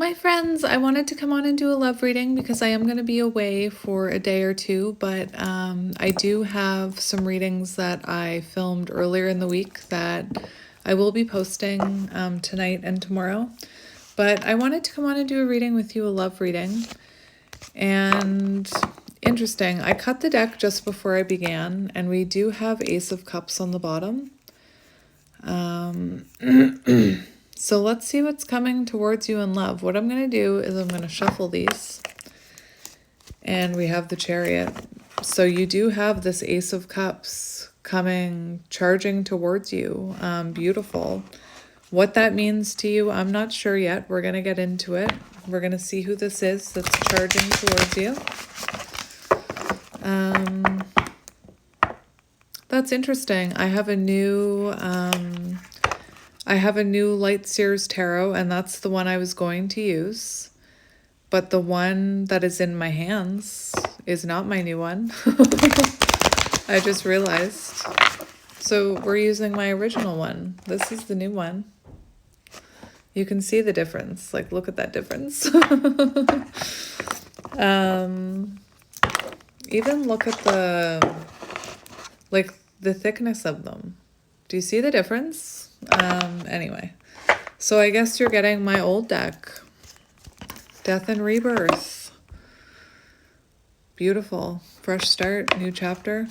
My friends, I wanted to come on and do a love reading because I am going to be away for a day or two, but I do have some readings that I filmed earlier in the week that I will be posting tonight and tomorrow. But I wanted to come on and do a reading with you, a love reading. And interesting, I cut the deck just before I began, and we do have Ace of Cups on the bottom. So let's see what's coming towards you in love. What I'm going to do is I'm going to shuffle these. And we have the Chariot. So you do have this Ace of Cups coming, charging towards you. Beautiful. What that means to you, I'm not sure yet. We're going to get into it. We're going to see who this is that's charging towards you. That's interesting. I have a new Light Seers Tarot, and that's the one I was going to use. But the one that is in my hands is not my new one. I just realized. So we're using my original one. This is the new one. You can see the difference. Like, look at that difference. Even look at the thickness of them. Do you see the difference? Anyway, so I guess you're getting my old deck. Death and Rebirth. Beautiful. Fresh start, new chapter.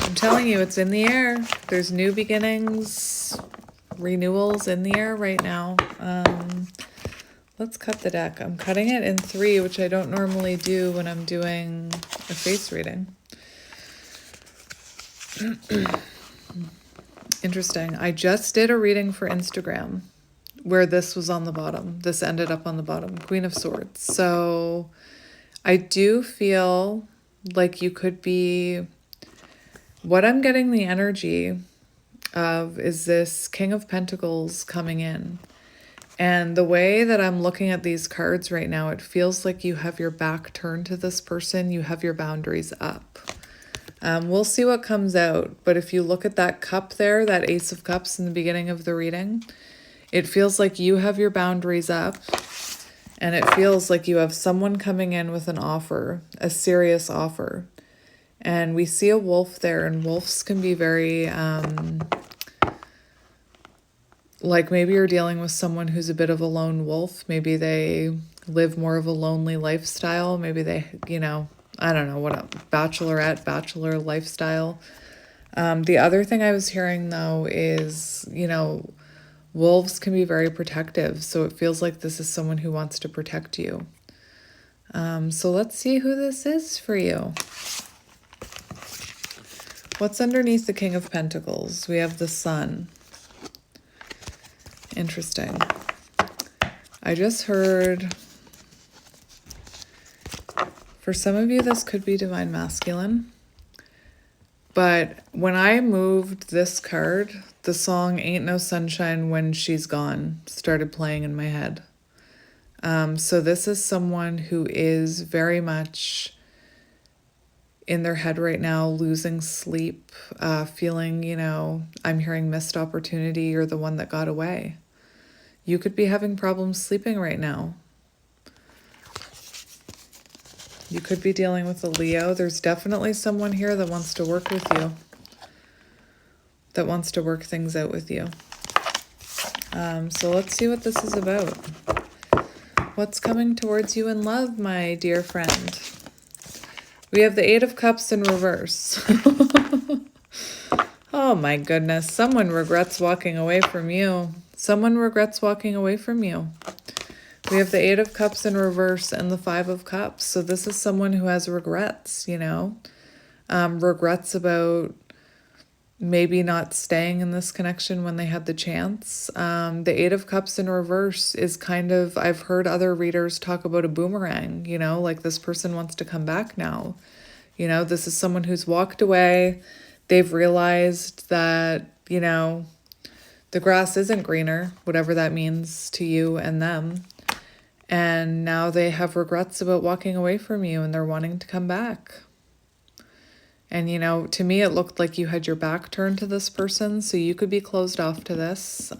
I'm telling you, it's in the air. There's new beginnings, renewals in the air right now. Let's cut the deck. I'm cutting it in 3, which I don't normally do when I'm doing a face reading. Interesting. I just did a reading for Instagram where this was on the bottom. This ended up on the bottom. Queen of Swords. So I do feel like you could be... What I'm getting the energy of is this King of Pentacles coming in. And the way that I'm looking at these cards right now, it feels like you have your back turned to this person. You have your boundaries up. We'll see what comes out. But if you look at that cup there, that Ace of Cups in the beginning of the reading, it feels like you have your boundaries up. And it feels like you have someone coming in with an offer, a serious offer. And we see a wolf there, and wolves can be very... like maybe you're dealing with someone who's a bit of a lone wolf. Maybe they live more of a lonely lifestyle. Maybe they, I don't know, what a bachelor lifestyle. The other thing I was hearing though is, wolves can be very protective. So it feels like this is someone who wants to protect you. So let's see who this is for you. What's underneath the King of Pentacles? We have the Sun. Interesting. I just heard, for some of you, this could be Divine Masculine. But when I moved this card, the song Ain't No Sunshine When She's Gone started playing in my head. So this is someone who is very much in their head right now, losing sleep, feeling, I'm hearing missed opportunity, you're the one that got away. You could be having problems sleeping right now. You could be dealing with a Leo. There's definitely someone here that wants to work with you, that wants to work things out with you. So let's see what this is about. What's coming towards you in love, my dear friend? We have the Eight of Cups in reverse. Oh my goodness. Someone regrets walking away from you. Someone regrets walking away from you. We have the Eight of Cups in reverse and the Five of Cups. So this is someone who has regrets, regrets about maybe not staying in this connection when they had the chance. The Eight of Cups in reverse is kind of, I've heard other readers talk about a boomerang, like this person wants to come back now. This is someone who's walked away. They've realized that, the grass isn't greener, whatever that means to you and them. And now they have regrets about walking away from you, and they're wanting to come back. And, to me, it looked like you had your back turned to this person, so you could be closed off to this.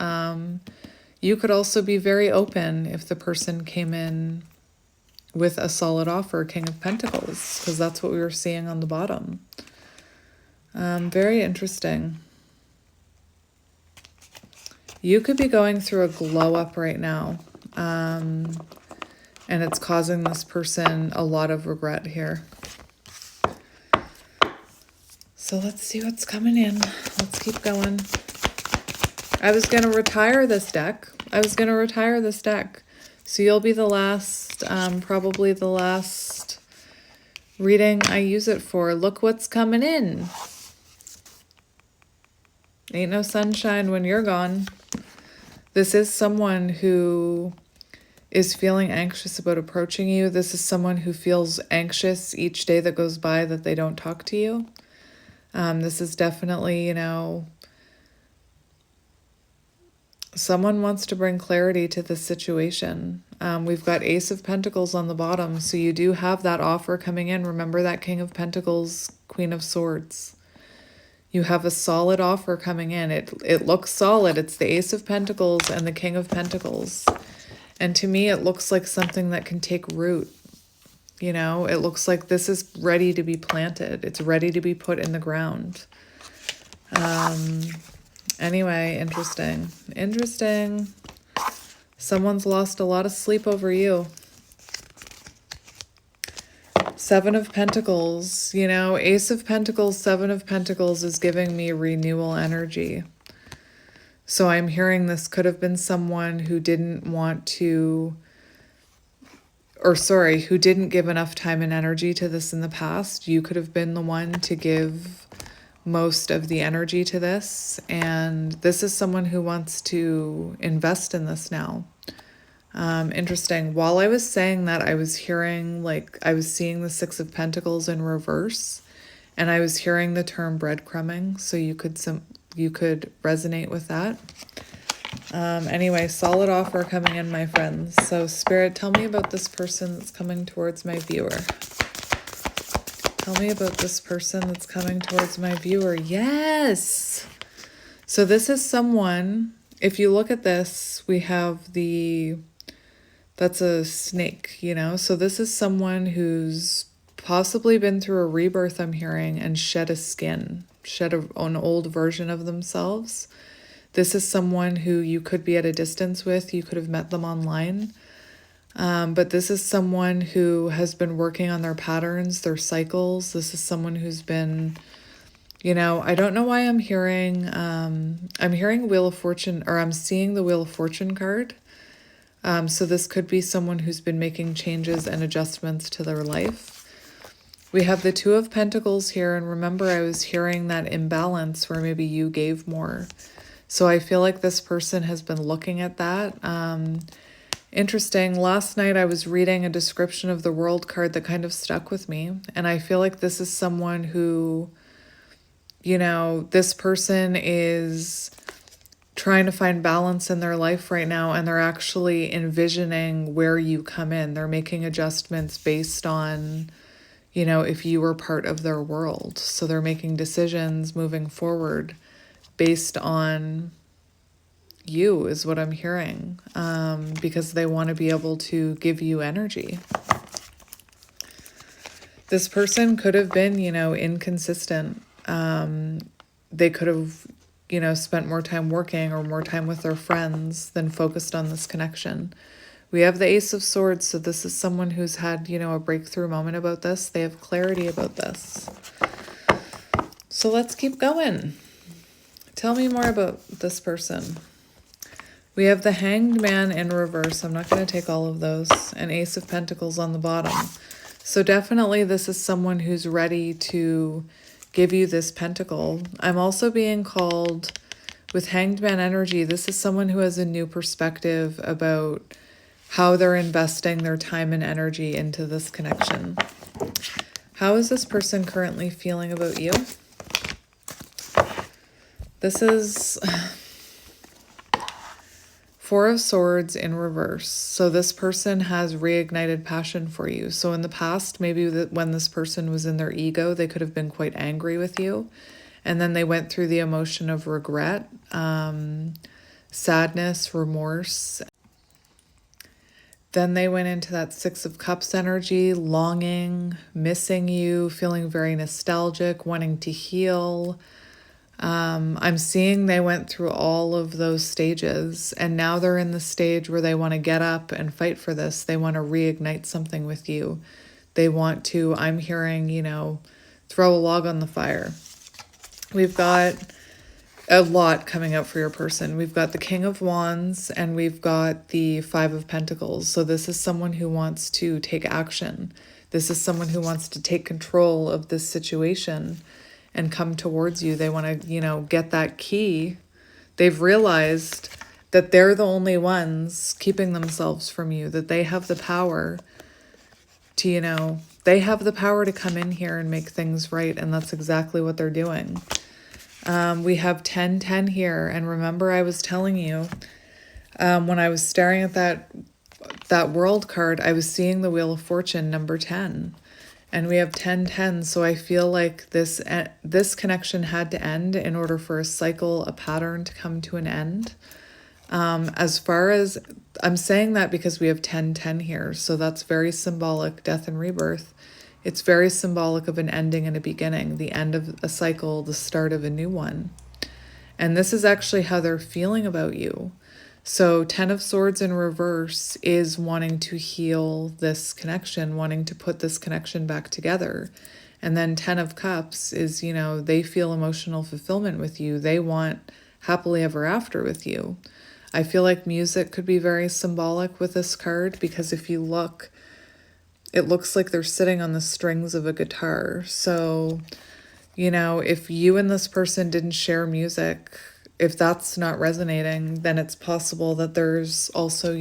You could also be very open if the person came in with a solid offer, King of Pentacles, because that's what we were seeing on the bottom. Very interesting. You could be going through a glow up right now. And it's causing this person a lot of regret here. So let's see what's coming in. Let's keep going. I was going to retire this deck. So you'll be the last, probably the last reading I use it for. Look what's coming in. Ain't no sunshine when you're gone. This is someone who is feeling anxious about approaching you. This is someone who feels anxious each day that goes by that they don't talk to you. This is definitely, someone wants to bring clarity to this situation. We've got Ace of Pentacles on the bottom, so you do have that offer coming in. Remember that King of Pentacles, Queen of Swords. You have a solid offer coming in. It looks solid. It's the Ace of Pentacles and the King of Pentacles. And to me, it looks like something that can take root. It looks like this is ready to be planted. It's ready to be put in the ground. Anyway, interesting. Someone's lost a lot of sleep over you. Seven of Pentacles, Ace of Pentacles, Seven of Pentacles is giving me renewal energy. So I'm hearing this could have been someone who didn't who didn't give enough time and energy to this in the past. You could have been the one to give most of the energy to this. And this is someone who wants to invest in this now. Interesting. While I was saying that, I was hearing, I was seeing the Six of Pentacles in reverse, and I was hearing the term breadcrumbing, so you could resonate with that. Anyway, solid offer coming in, my friends. So Spirit, tell me about this person that's coming towards my viewer. Tell me about this person that's coming towards my viewer. Yes! So this is someone, if you look at this, we have that's a snake, So this is someone who's possibly been through a rebirth, I'm hearing, and shed an old version of themselves. This is someone who you could be at a distance with. You could have met them online. But this is someone who has been working on their patterns, their cycles. This is someone who's been, I don't know why I'm hearing Wheel of Fortune, or I'm seeing the Wheel of Fortune card. So this could be someone who's been making changes and adjustments to their life. We have the Two of Pentacles here, and remember I was hearing that imbalance where maybe you gave more. So I feel like this person has been looking at that. Interesting. Last night I was reading a description of the World card that kind of stuck with me, and I feel like this is someone who, this person is trying to find balance in their life right now, and they're actually envisioning where you come in. They're making adjustments based on, if you were part of their world. So they're making decisions moving forward based on you, is what I'm hearing, because they want to be able to give you energy. This person could have been, inconsistent. They could have spent more time working or more time with their friends than focused on this connection. We have the Ace of Swords, so this is someone who's had, a breakthrough moment about this. They have clarity about this. So let's keep going. Tell me more about this person. We have the Hanged Man in reverse. I'm not going to take all of those. And Ace of Pentacles on the bottom. So definitely this is someone who's ready to give you this pentacle. I'm also being called with Hanged Man energy. This is someone who has a new perspective about how they're investing their time and energy into this connection. How is this person currently feeling about you? This is Four of Swords in reverse. So this person has reignited passion for you. So in the past, maybe when this person was in their ego, they could have been quite angry with you. And then they went through the emotion of regret. sadness, remorse. Then they went into that Six of Cups energy, longing, missing you, feeling very nostalgic, wanting to heal. I'm seeing they went through all of those stages, and now they're in the stage where they want to get up and fight for this. They want to reignite something with you. They want to, I'm hearing, throw a log on the fire. We've got a lot coming up for your person. We've got the King of Wands and we've got the Five of Pentacles. So this is someone who wants to take action. This is someone who wants to take control of this situation and come towards you. They want to, get that key. They've realized that they're the only ones keeping themselves from you, that they have the power to, they have the power to come in here and make things right. And that's exactly what they're doing. We have 10-10 here. And remember, I was telling you, when I was staring at that world card, I was seeing the Wheel of Fortune, number 10. And we have 10-10. So I feel like this connection had to end in order for a cycle, a pattern to come to an end. As far as, I'm saying that because we have 10-10 here. So that's very symbolic, death and rebirth. It's very symbolic of an ending and a beginning, the end of a cycle, the start of a new one. And this is actually how they're feeling about you. So 10 of Swords in reverse is wanting to heal this connection, wanting to put this connection back together. And then 10 of Cups is, they feel emotional fulfillment with you. They want happily ever after with you. I feel like music could be very symbolic with this card because if you look, it looks like they're sitting on the strings of a guitar. So, if you and this person didn't share music, if that's not resonating, then it's possible that there's also,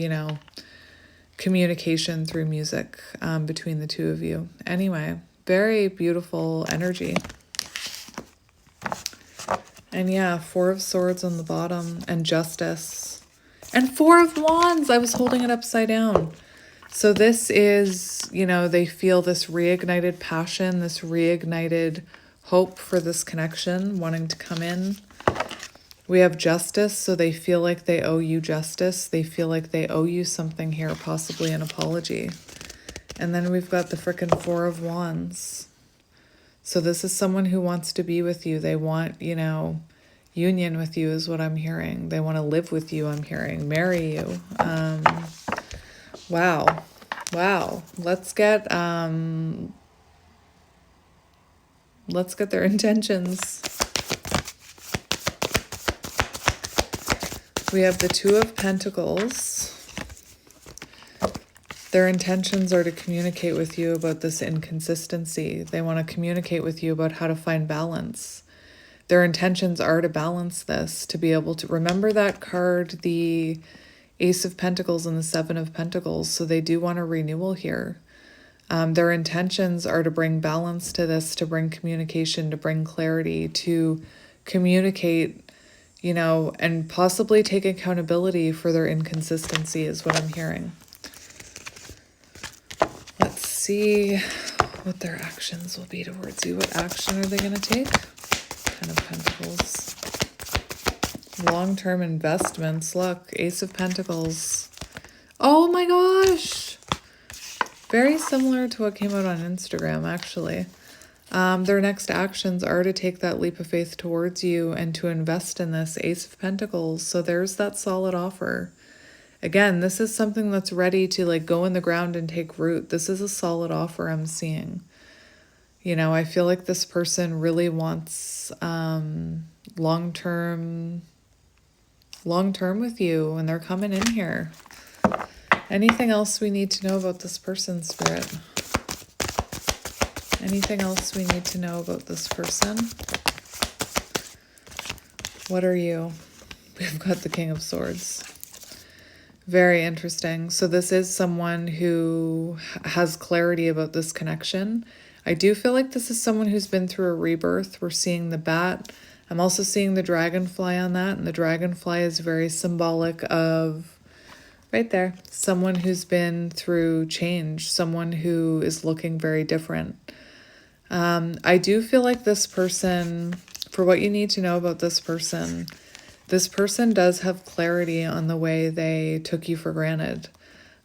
communication through music between the two of you. Anyway, very beautiful energy. And yeah, Four of Swords on the bottom and Justice. And Four of Wands. I was holding it upside down. So this is, they feel this reignited passion, this reignited hope for this connection, wanting to come in. We have Justice, so they feel like they owe you justice. They feel like they owe you something here, possibly an apology. And then we've got the frickin' Four of Wands. So this is someone who wants to be with you. They want, union with you is what I'm hearing. They want to live with you, I'm hearing. Marry you. Wow. Let's get their intentions. We have the Two of Pentacles. Their intentions are to communicate with you about this inconsistency. They want to communicate with you about how to find balance. Their intentions are to balance this, to be able to remember that card, the Ace of Pentacles and the Seven of Pentacles. So they do want a renewal here. Their intentions are to bring balance to this, to bring communication, to bring clarity, to communicate, and possibly take accountability for their inconsistency is what I'm hearing. Let's see what their actions will be towards you. What action are they going to take? Ten of Pentacles. Long-term investments. Look, Ace of Pentacles. Oh my gosh. Very similar to what came out on Instagram, actually. Their next actions are to take that leap of faith towards you and to invest in this Ace of Pentacles. So there's that solid offer. Again, this is something that's ready to go in the ground and take root. This is a solid offer I'm seeing. I feel like this person really wants long-term with you, and they're coming in here. Anything else we need to know about this person, Spirit? Anything else we need to know about this person? What are you? We've got the King of Swords. Very interesting. So this is someone who has clarity about this connection. I do feel like this is someone who's been through a rebirth. We're seeing the bat. I'm also seeing the dragonfly on that, and the dragonfly is very symbolic of, right there, someone who's been through change, someone who is looking very different. I do feel like this person, for what you need to know about this person, This person does have clarity on the way they took you for granted,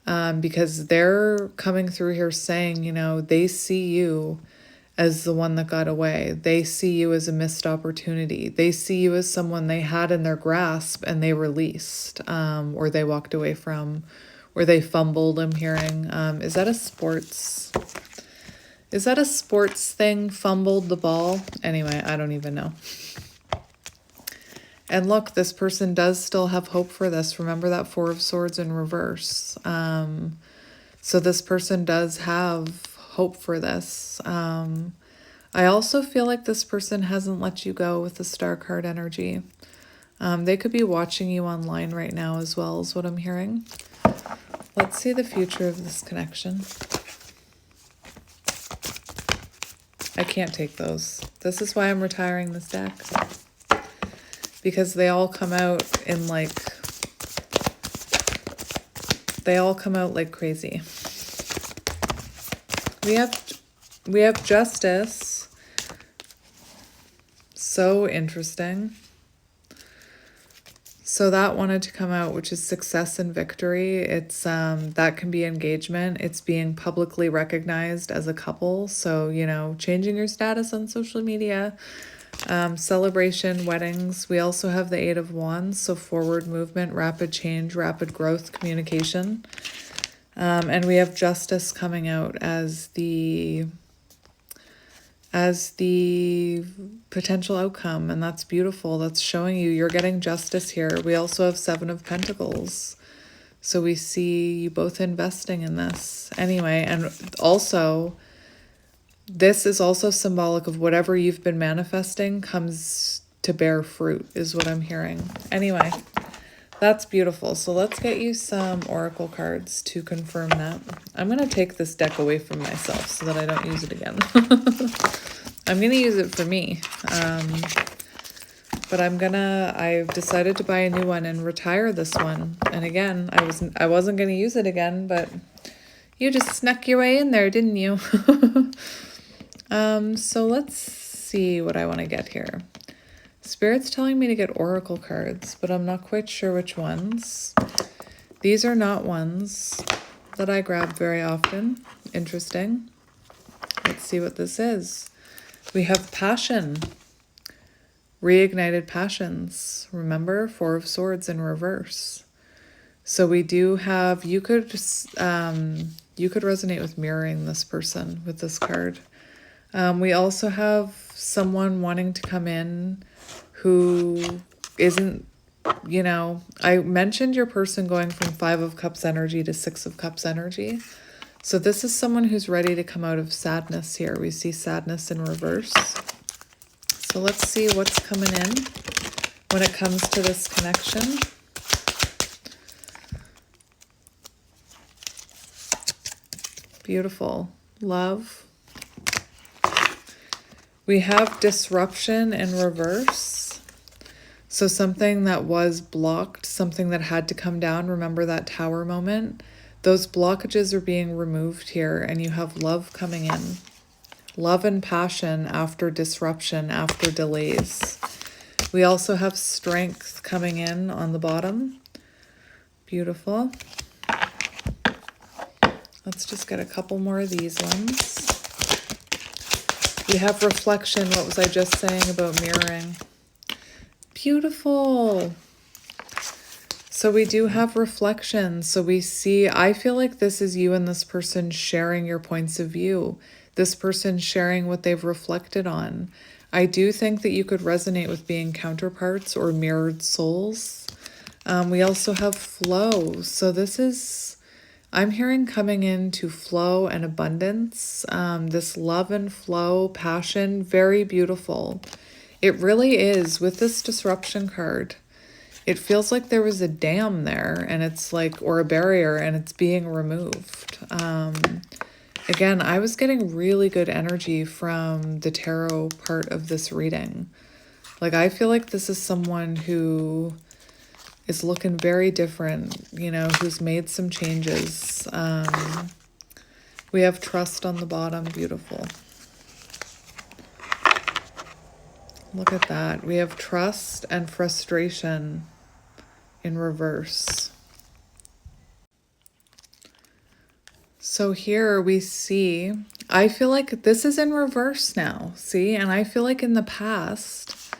because they're coming through here saying, you know, they see you as the one that got away. They see you as a missed opportunity. They see you as someone they had in their grasp and they released, or they walked away from, or they fumbled, I'm hearing. Is that a sports... Is that a sports thing? Fumbled the ball? Anyway, I don't even know. And look, this person does still have hope for this. Remember that Four of Swords in reverse. So this person does have hope for this. I also feel like this person hasn't let you go with the Star card energy. They could be watching you online right now as well, is what I'm hearing. Let's see the future of this connection. I can't take those. This is why I'm retiring this deck. Because they all come out in like... They all come out like crazy. We have Justice. So interesting. So that wanted to come out, which is success and victory. It's that can be engagement. It's being publicly recognized as a couple. So, you know, changing your status on social media, celebration, weddings. We also have the Eight of Wands, so forward movement, rapid change, rapid growth, communication. And we have Justice coming out as the potential outcome, and that's beautiful. That's showing you you're getting justice here. We also have Seven of Pentacles, so we see you both investing in this anyway. And also, this is also symbolic of whatever you've been manifesting comes to bear fruit, is what I'm hearing. Anyway, that's beautiful. So let's get you some oracle cards to confirm that. I'm going to take this deck away from myself so that I don't use it again. I'm going to use it for me. But I've decided to buy a new one and retire this one. And again, I wasn't going to use it again, but you just snuck your way in there, didn't you? So let's see what I want to get here. Spirit's telling me to get oracle cards, but I'm not quite sure which ones. These are not ones that I grab very often. Interesting. Let's see what this is. We have passion. Reignited passions. Remember, Four of Swords in reverse. So we do have, you could resonate with mirroring this person with this card. We also have someone wanting to come in who isn't, you know, I mentioned your person going from Five of Cups energy to Six of Cups energy. So this is someone who's ready to come out of sadness here. We see sadness in reverse. So let's see what's coming in when it comes to this connection. Beautiful. Love. We have disruption in reverse. So something that was blocked, something that had to come down. Remember that tower moment? Those blockages are being removed here, and you have love coming in. Love and passion after disruption, after delays. We also have strength coming in on the bottom. Beautiful. Let's just get a couple more of these ones. We have reflection. What was I just saying about mirroring? Beautiful. So we do have reflection. So we see, I feel like this is you and this person sharing your points of view. This person sharing what they've reflected on. I do think that you could resonate with being counterparts or mirrored souls. We also have flow. So this is, I'm hearing coming into flow and abundance. This love and flow, passion, very beautiful. It really is. With this disruption card, it feels like there was a dam there, and it's like, or a barrier, and it's being removed. Again, I was getting really good energy from the tarot part of this reading. Like, I feel like this is someone who is looking very different, you know, who's made some changes. We have trust on the bottom. Beautiful. Look at that. We have trust and frustration in reverse. So here we see, I feel like this is in reverse now, see? And I feel like in the past,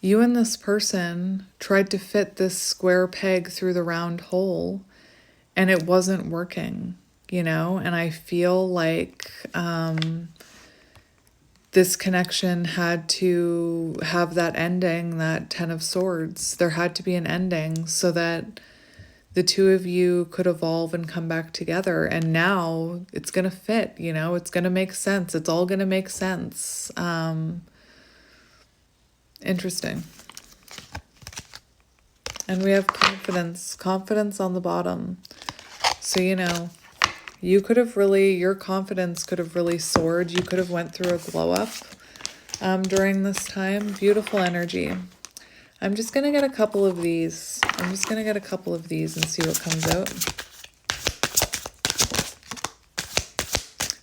you and this person tried to fit this square peg through the round hole and it wasn't working, you know? And I feel like this connection had to have that ending, that 10 of Swords. There had to be an ending so that the two of you could evolve and come back together. And now it's going to fit, you know, it's going to make sense. It's all going to make sense. Interesting. And we have confidence on the bottom. So, you know, you could have really, your confidence could have really soared. You could have went through a glow up during this time. Beautiful energy. I'm just going to get a couple of these. and see what comes out.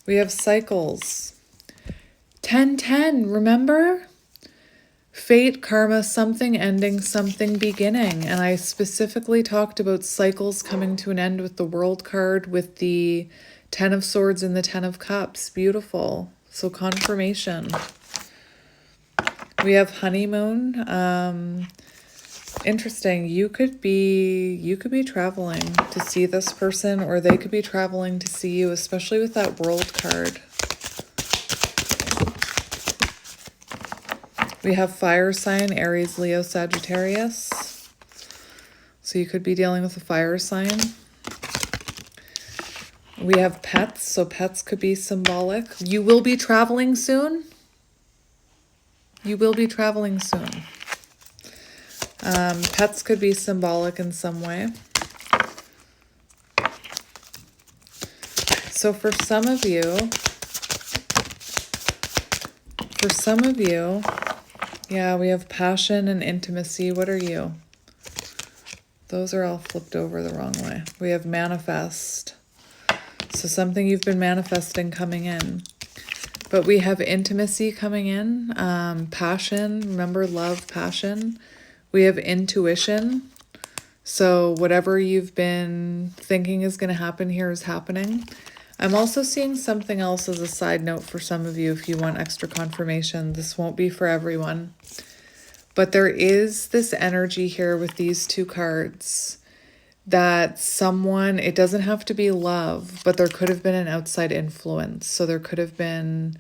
We have cycles. 10-10, remember? Fate, karma, something ending, something beginning. And I specifically talked about cycles coming to an end with the World card, with the 10 of Swords and the 10 of Cups. Beautiful. So confirmation. We have honeymoon. Interesting. You could be traveling to see this person, or they could be traveling to see you, especially with that World card. We have fire sign, Aries, Leo, Sagittarius. So you could be dealing with a fire sign. We have pets, so pets could be symbolic. You will be traveling soon. You will be traveling soon. Pets could be symbolic in some way. So for some of you, yeah, we have passion and intimacy. What are you? Those are all flipped over the wrong way. We have manifest. So something you've been manifesting coming in. But we have intimacy coming in. Passion. Remember, love, passion. We have intuition. So whatever you've been thinking is going to happen here is happening. I'm also seeing something else as a side note for some of you if you want extra confirmation. This won't be for everyone. But there is this energy here with these two cards that someone, it doesn't have to be love, but there could have been an outside influence. So there could have been,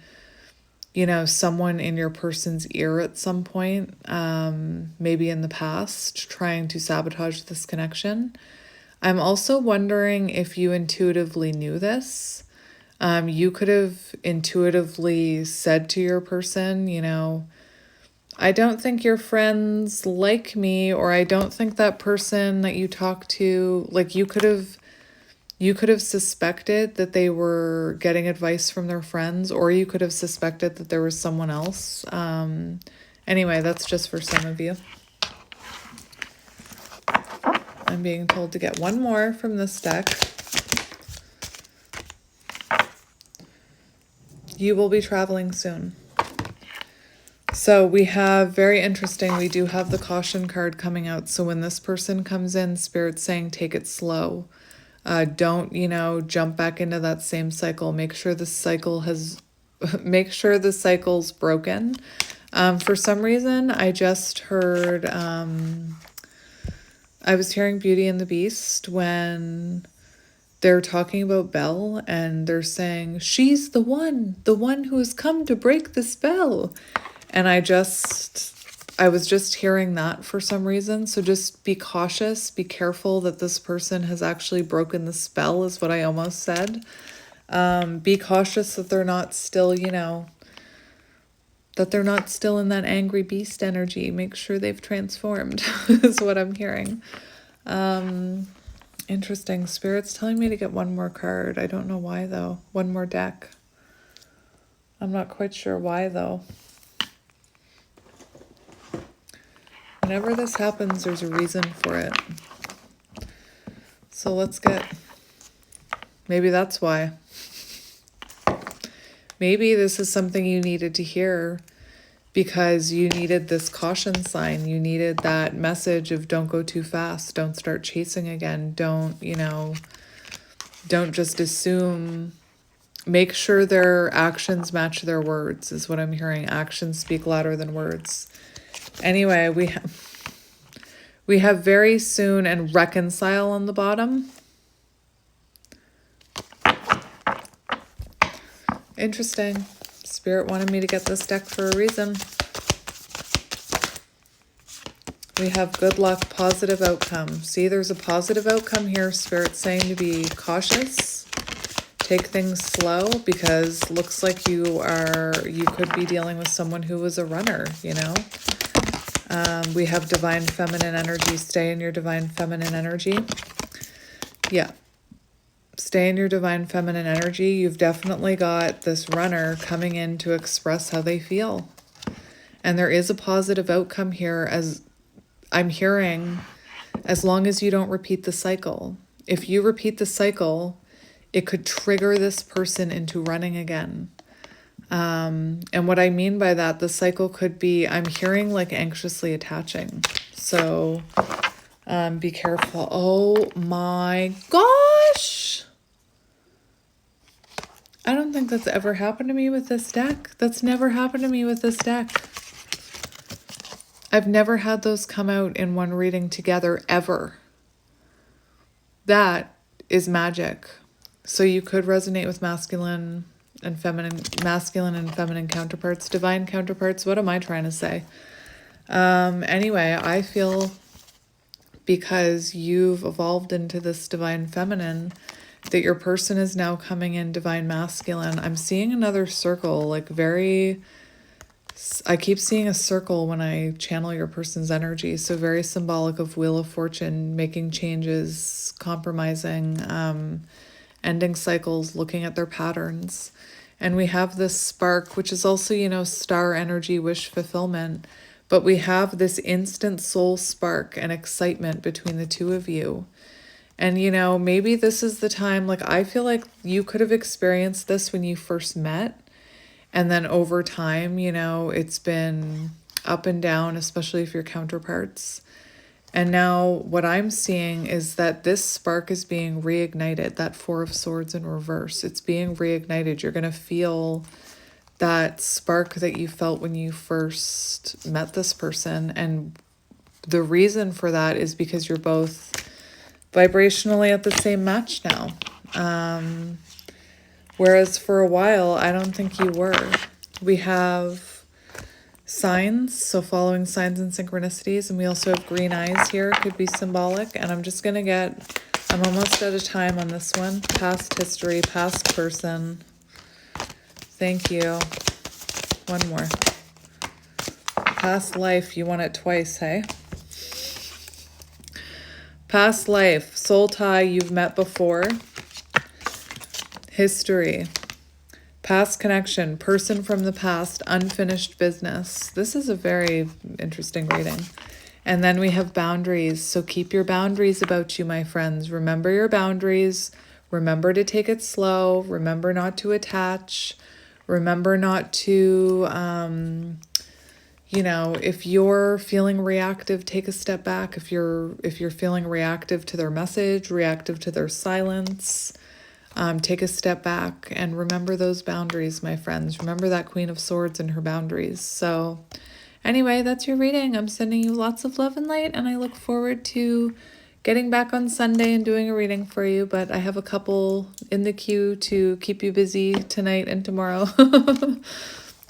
you know, someone in your person's ear at some point, maybe in the past, trying to sabotage this connection. I'm also wondering if you intuitively knew this. You could have intuitively said to your person, you know, I don't think your friends like me, or I don't think that person that you talk to, like you could have suspected that they were getting advice from their friends, or you could have suspected that there was someone else. Anyway, that's just for some of you. I'm being told to get one more from this deck. You will be traveling soon. So we have, very interesting, we do have the caution card coming out. So when this person comes in, Spirit's saying take it slow. Don't, you know, jump back into that same cycle. Make sure the cycle has, make sure the cycle's broken. For some reason, I just heard, I was hearing Beauty and the Beast when they're talking about Belle, and they're saying, she's the one who has come to break the spell. And I was just hearing that for some reason. So just be cautious, be careful that this person has actually broken the spell, is what I almost said. Be cautious that they're not still, you know, that they're not still in that angry beast energy. Make sure they've transformed, is what I'm hearing. Interesting. Spirit's telling me to get one more card. I don't know why, though. One more deck. I'm not quite sure why, though. Whenever this happens, there's a reason for it. So let's get... Maybe that's why. Maybe this is something you needed to hear, because you needed this caution sign. You needed that message of don't go too fast. Don't start chasing again. Don't, don't just assume. Make sure their actions match their words is what I'm hearing. Actions speak louder than words. Anyway, we have very soon and reconcile on the bottom. Interesting. Spirit wanted me to get this deck for a reason. We have good luck, positive outcome. See, there's a positive outcome here. Spirit's saying to be cautious. Take things slow, because looks like you could be dealing with someone who was a runner, We have divine feminine energy. Stay in your divine feminine energy. Yeah. Stay in your divine feminine energy. You've definitely got this runner coming in to express how they feel. And there is a positive outcome here, as I'm hearing, as long as you don't repeat the cycle. If you repeat the cycle, it could trigger this person into running again. And what I mean by that, the cycle could be, I'm hearing like anxiously attaching. So be careful. Oh my gosh. I don't think that's ever happened to me with this deck. That's never happened to me with this deck. I've never had those come out in one reading together, ever. That is magic. So you could resonate with masculine and feminine counterparts, divine counterparts. What am I trying to say? Anyway, I feel because you've evolved into this divine feminine, that your person is now coming in divine masculine. I'm seeing another circle, like I keep seeing a circle when I channel your person's energy. So very symbolic of Wheel of Fortune, making changes, compromising, ending cycles, looking at their patterns. And we have this spark, which is also, star energy, wish fulfillment. But we have this instant soul spark and excitement between the two of you. And, maybe this is the time, like, I feel like you could have experienced this when you first met. And then over time, it's been up and down, especially if you're counterparts. And now what I'm seeing is that this spark is being reignited, that Four of Swords in reverse. It's being reignited. You're going to feel that spark that you felt when you first met this person. And the reason for that is because you're both vibrationally at the same match now. Whereas for a while, I don't think you were. We have signs, so following signs and synchronicities, and we also have green eyes here, could be symbolic. And I'm just going to I'm almost out of time on this one. Past history, past person. Thank you. One more. Past life, you want it twice, hey? Past life, soul tie, you've met before. History, past connection, person from the past, unfinished business. This is a very interesting reading. And then we have boundaries. So keep your boundaries about you, my friends. Remember your boundaries. Remember to take it slow. Remember not to attach. Remember not to, if you're feeling reactive, take a step back. If you're feeling reactive to their message, reactive to their silence, take a step back and remember those boundaries, my friends. Remember that Queen of Swords and her boundaries. So anyway, that's your reading. I'm sending you lots of love and light, and I look forward to getting back on Sunday and doing a reading for you. But I have a couple in the queue to keep you busy tonight and tomorrow.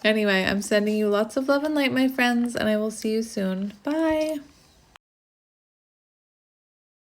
Anyway, I'm sending you lots of love and light, my friends, and I will see you soon. Bye.